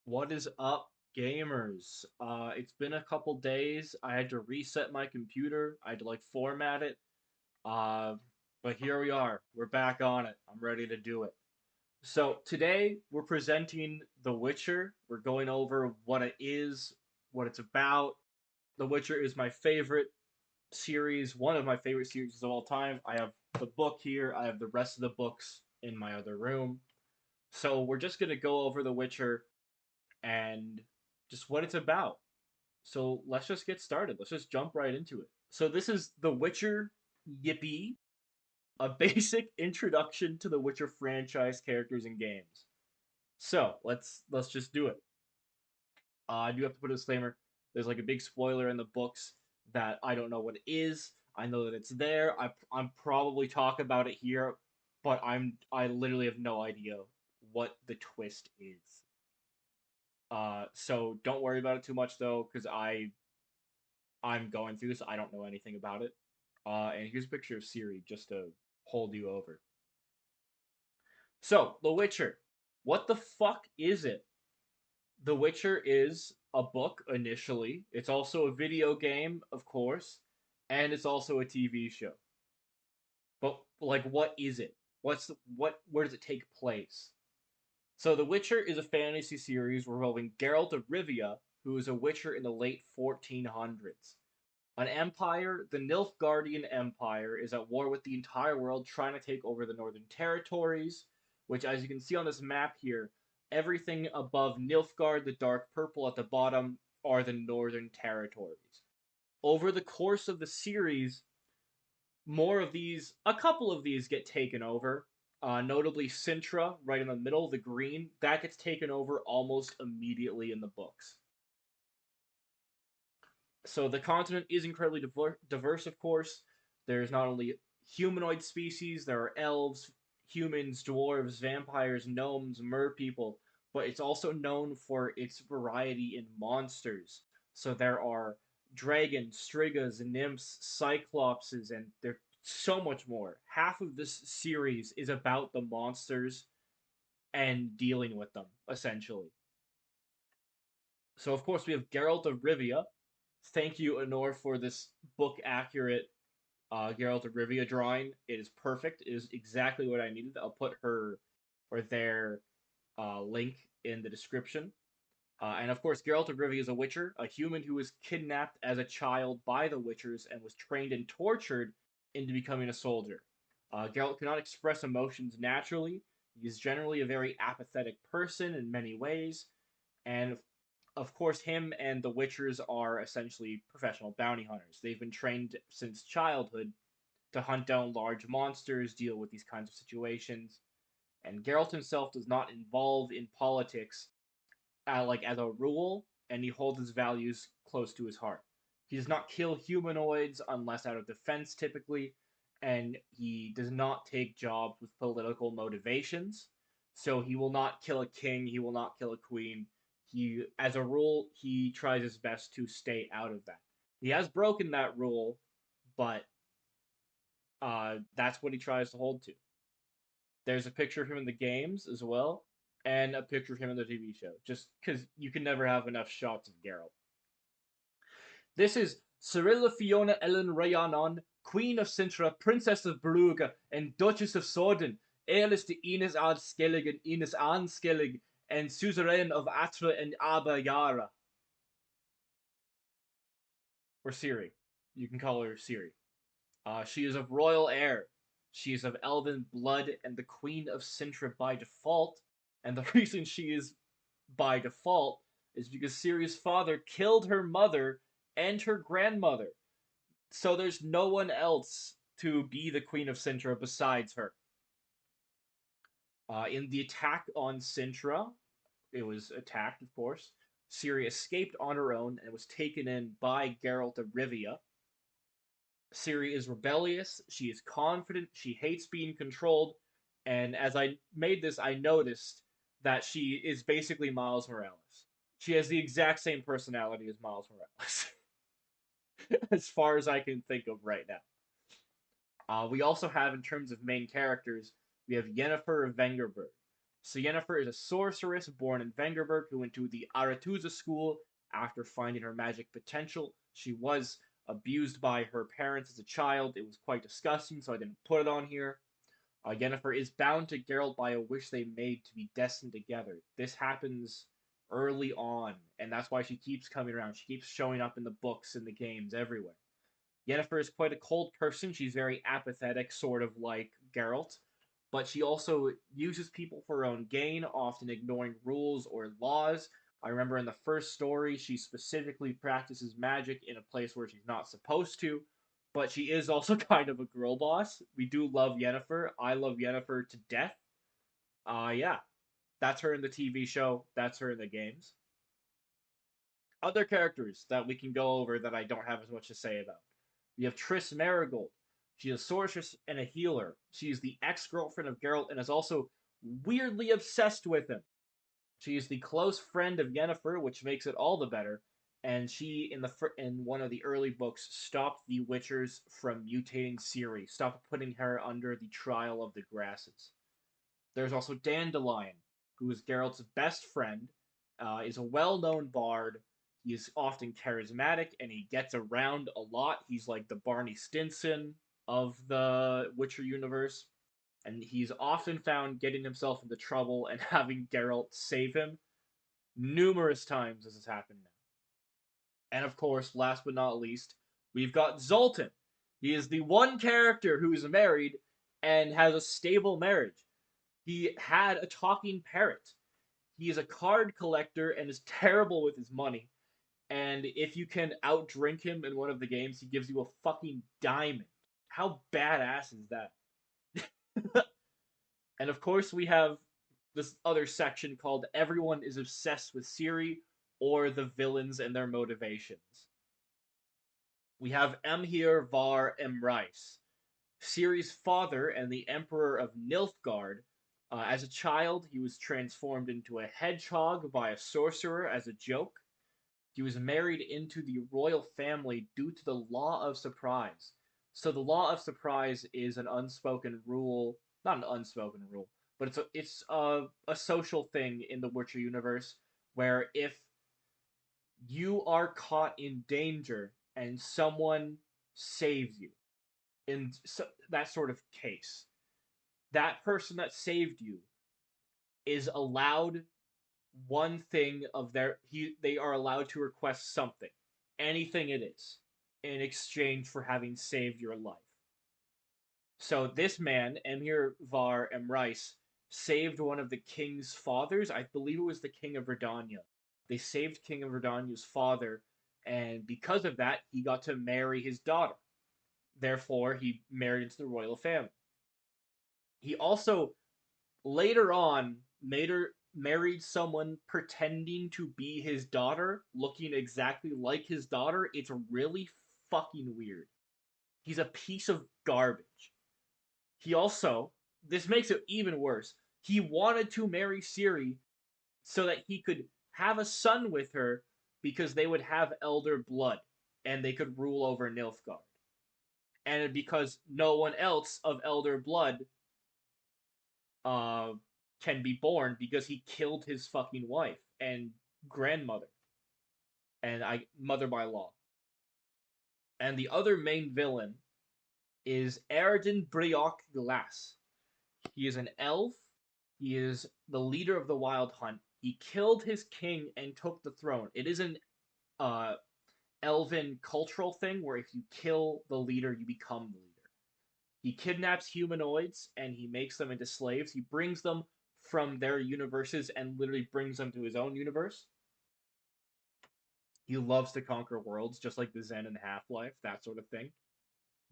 What is up, gamers? It's been a couple days. I had to reset my computer. I had to format it. Uh, but here we are. We're back on it. I'm ready to do it. So today we're presenting The Witcher. We're going over what it is, what it's about. The Witcher is my favorite series, one of my favorite series of all time. I have the book here. I have the rest of the books in my other room. So we're just gonna go over The Witcher and just what it's about. So let's just get started. Let's just jump right into it. So this is The Witcher Yippee, a basic introduction to the Witcher franchise characters and games. So let's just do it. I do have to put a disclaimer. There's a big spoiler in the books that I don't know what it is. I know that it's there. I'm probably talk about it here, but I literally have no idea what the twist is. So don't worry about it too much though, because I'm going through this. I don't know anything about it. And here's a picture of Siri just to hold you over. So, The Witcher. What the fuck is it? The Witcher is a book initially. It's also a video game, of course, and it's also a TV show. But what is it? Where does it take place? So, The Witcher is a fantasy series revolving Geralt of Rivia, who is a Witcher in the late 1400s. An empire, the Nilfgaardian Empire, is at war with the entire world, trying to take over the Northern Territories, which, as you can see on this map here, everything above Nilfgaard, the dark purple at the bottom, are the Northern Territories. Over the course of the series, a couple of these get taken over. Notably, Sintra, right in the middle, the green, that gets taken over almost immediately in the books. So the continent is incredibly diverse, of course. There's not only humanoid species, there are elves, humans, dwarves, vampires, gnomes, merpeople, but it's also known for its variety in monsters. So there are dragons, strigas, nymphs, cyclopses, and there's so much more. Half of this series is about the monsters and dealing with them, essentially. So of course we have Geralt of Rivia. Thank you, Honor, for this book accurate Geralt of Rivia drawing. It is perfect. It is exactly what I needed. I'll put her or their link in the description. And of course, Geralt of Rivia is a Witcher, a human who was kidnapped as a child by the Witchers and was trained and tortured into becoming a soldier. Geralt cannot express emotions naturally. He is generally a very apathetic person in many ways, and of course, him and the Witchers are essentially professional bounty hunters. They've been trained since childhood to hunt down large monsters, deal with these kinds of situations. And Geralt himself does not involve in politics, as a rule, and he holds his values close to his heart. He does not kill humanoids unless out of defense, typically, and he does not take jobs with political motivations. So he will not kill a king, he will not kill a queen. As a rule, he tries his best to stay out of that. He has broken that rule, but that's what he tries to hold to. There's a picture of him in the games as well, and a picture of him in the TV show, just because you can never have enough shots of Geralt. This is Cyrilla Fiona Ellen Rhiannon, Queen of Sintra, Princess of Brugge, and Duchess of Sorden, heiress to Ines Ad Skellig and Ines An Skellig, and suzerain of Atra and Abba Yara. Or Siri. You can call her Siri. She is of royal heir. She is of elven blood and the queen of Sintra by default. And the reason she is by default is because Ciri's father killed her mother and her grandmother. So there's no one else to be the queen of Sintra besides her. In the attack on Sintra, it was attacked, of course. Ciri escaped on her own and was taken in by Geralt of Rivia. Ciri is rebellious, she is confident, she hates being controlled, and as I made this, I noticed that she is basically Miles Morales. She has the exact same personality as Miles Morales, as far as I can think of right now. We also have, in terms of main characters, we have Yennefer of Vengerberg. So Yennefer is a sorceress born in Vengerberg who went to the Aretuza school after finding her magic potential. She was abused by her parents as a child. It was quite disgusting, so I didn't put it on here. Yennefer is bound to Geralt by a wish they made to be destined together. This happens early on, and that's why she keeps coming around. She keeps showing up in the books, in the games, everywhere. Yennefer is quite a cold person. She's very apathetic, sort of like Geralt, but she also uses people for her own gain, often ignoring rules or laws. I remember in the first story, she specifically practices magic in a place where she's not supposed to, but she is also kind of a girl boss. We do love Yennefer. I love Yennefer to death. Yeah, that's her in the TV show. That's her in the games. Other characters that we can go over that I don't have as much to say about. We have Triss Marigold. She's a sorceress and a healer. She is the ex-girlfriend of Geralt and is also weirdly obsessed with him. She is the close friend of Yennefer, which makes it all the better. And she, in one of the early books, stopped the Witchers from mutating Ciri, stopped putting her under the trial of the grasses. There's also Dandelion, who is Geralt's best friend, is a well-known bard. He is often charismatic and he gets around a lot. He's like the Barney Stinson of the Witcher universe, and he's often found getting himself into trouble and having Geralt save him numerous times as has happened now. And of course, last but not least, we've got Zoltan. He is the one character who is married and has a stable marriage. He had a talking parrot. He is a card collector and is terrible with his money. And if you can outdrink him in one of the games, he gives you a fucking diamond. How badass is that? And of course, we have this other section called Everyone is Obsessed with Ciri or the Villains and Their Motivations. We have Emhyr var Emrys, Ciri's father and the Emperor of Nilfgaard. As a child, he was transformed into a hedgehog by a sorcerer as a joke. He was married into the royal family due to the law of surprise. So the law of surprise is an unspoken rule, not an unspoken rule, but it's a social thing in the Witcher universe where if you are caught in danger and someone saves you, in that sort of case, that person that saved you is allowed one thing of they are allowed to request something, anything it is, in exchange for having saved your life. So this man, Emhyr var Emrys, saved one of the king's fathers. I believe it was the king of Redania. They saved King of Redania's father, and because of that, he got to marry his daughter. Therefore, he married into the royal family. He also later on married someone pretending to be his daughter, looking exactly like his daughter. It's really fucking weird. He's a piece of garbage. He also, this makes it even worse, he wanted to marry Ciri so that he could have a son with her because they would have elder blood and they could rule over Nilfgaard. And because no one else of elder blood uh, can be born because he killed his fucking wife and grandmother and mother by law. And the other main villain is Erden Brioch Glass. He is an elf. He is the leader of the Wild Hunt. He killed his king and took the throne. It is an uh, elven cultural thing where if you kill the leader, you become the leader. He kidnaps humanoids and he makes them into slaves. He brings them from their universes and literally brings them to his own universe. He loves to conquer worlds, just like the Zen and Half-Life, that sort of thing.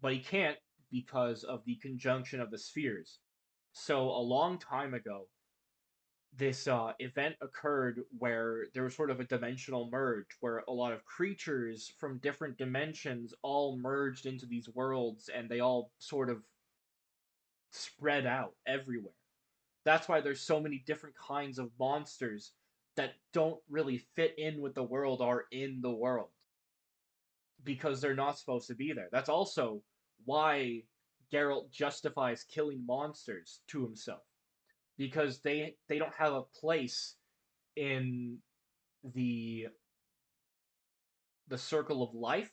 But he can't because of the conjunction of the spheres. So a long time ago, this event occurred where there was sort of a dimensional merge, where a lot of creatures from different dimensions all merged into these worlds, and they all sort of spread out everywhere. That's why there's so many different kinds of monsters that don't really fit in with the world are in the world because they're not supposed to be there. That's also why Geralt justifies killing monsters to himself because they don't have a place in the the circle of life.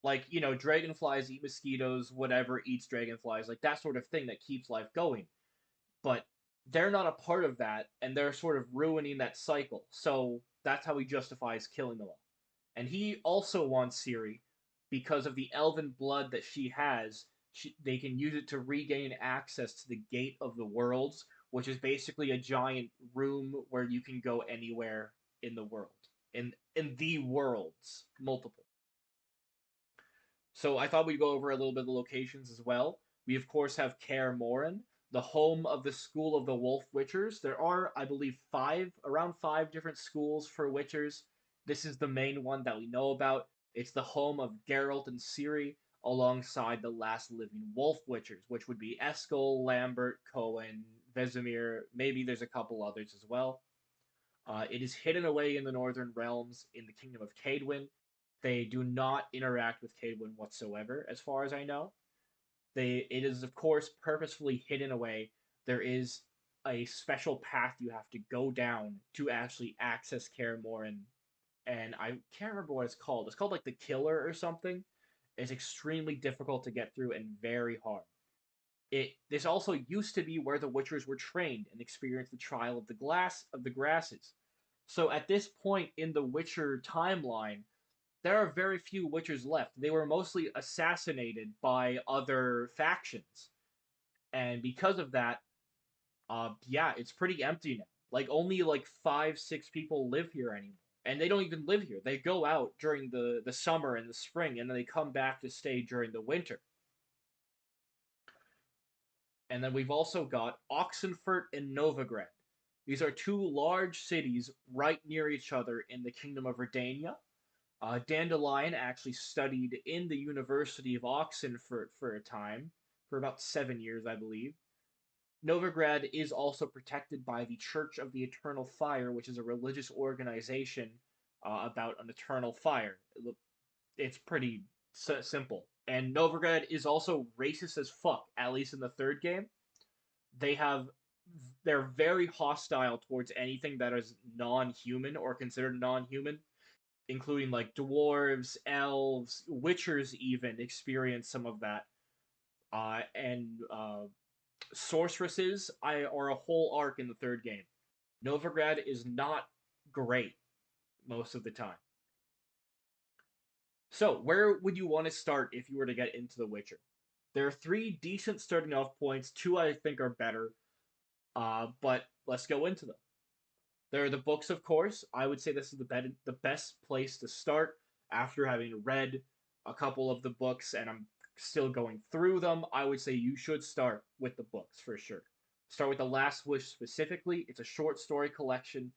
Like, dragonflies eat mosquitoes, whatever eats dragonflies, like that sort of thing that keeps life going. But they're not a part of that, and they're sort of ruining that cycle. So that's how he justifies killing them all. And he also wants Ciri because of the elven blood that she has. They can use it to regain access to the Gate of the Worlds, which is basically a giant room where you can go anywhere in the world. In the worlds, multiple. So I thought we'd go over a little bit of the locations as well. We of course have Kaer Morhen, the home of the School of the Wolf Witchers. There are, I believe, around five different schools for Witchers. This is the main one that we know about. It's the home of Geralt and Ciri, alongside the last living Wolf Witchers, which would be Eskel, Lambert, Cohen, Vesemir. Maybe there's a couple others as well. It is hidden away in the Northern Realms in the Kingdom of Cadwyn. They do not interact with Cadwyn whatsoever, as far as I know. It is of course purposefully hidden away. There is a special path you have to go down to actually access Kaer Morhen, and I can't remember what it's called. It's called like the Killer or something. It's extremely difficult to get through and very hard. This also used to be where the Witchers were trained and experienced the trial of the grasses. So at this point in the Witcher timeline, there are very few Witchers left. They were mostly assassinated by other factions, and because of that, yeah, it's pretty empty now. Like only like 5, 6 people live here anymore, and they don't even live here. They go out during the summer and the spring, and then they come back to stay during the winter. And then we've also got Oxenfurt and Novigrad. These are two large cities right near each other in the Kingdom of Redania. Dandelion actually studied in the University of Oxenfurt for a time, for about 7 years, I believe. Novigrad is also protected by the Church of the Eternal Fire, which is a religious organization about an eternal fire. It's pretty simple. And Novigrad is also racist as fuck, at least in the third game. They have they're very hostile towards anything that is non-human or considered non-human, including like dwarves, elves, witchers even experience some of that. And sorceresses are a whole arc in the third game. Novigrad is not great most of the time. So, where would you want to start if you were to get into The Witcher? There are three decent starting off points. Two I think are better, but let's go into them. There are the books, of course. I would say this is the best place to start after having read a couple of the books, and I'm still going through them. I would say you should start with the books for sure. Start with The Last Wish specifically. It's a short story collection.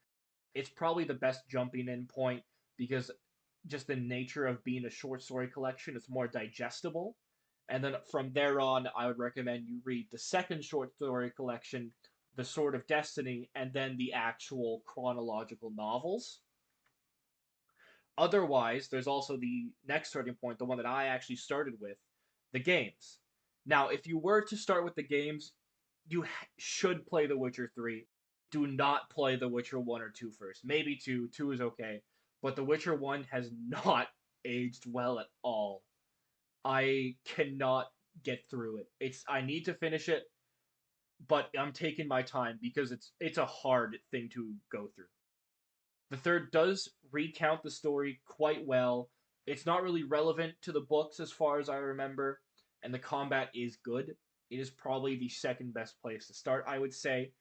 It's probably the best jumping in point because just the nature of being a short story collection, it's more digestible. And then from there on, I would recommend you read the second short story collection, The Sword of Destiny, and then the actual chronological novels. Otherwise, there's also the next starting point, the one that I actually started with, the games. Now, if you were to start with the games, you should play The Witcher 3. Do not play The Witcher 1 or 2 first. Maybe 2. 2 is okay. But The Witcher 1 has not aged well at all. I cannot get through it. I need to finish it, but I'm taking my time because it's a hard thing to go through. The third does recount the story quite well. It's not really relevant to the books as far as I remember, and the combat is good. It is probably the second best place to start, I would say.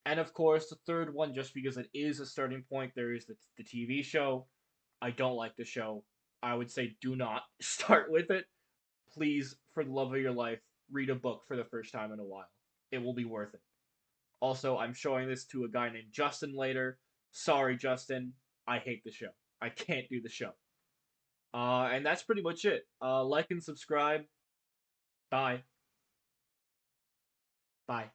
And of course, the third one, just because it is a starting point, there is the TV show. I don't like the show. I would say do not start with it. Please, for the love of your life, read a book for the first time in a while. It will be worth it. Also, I'm showing this to a guy named Justin later. Sorry, Justin. I hate the show. I can't do the show. And that's pretty much it. Like and subscribe. Bye. Bye.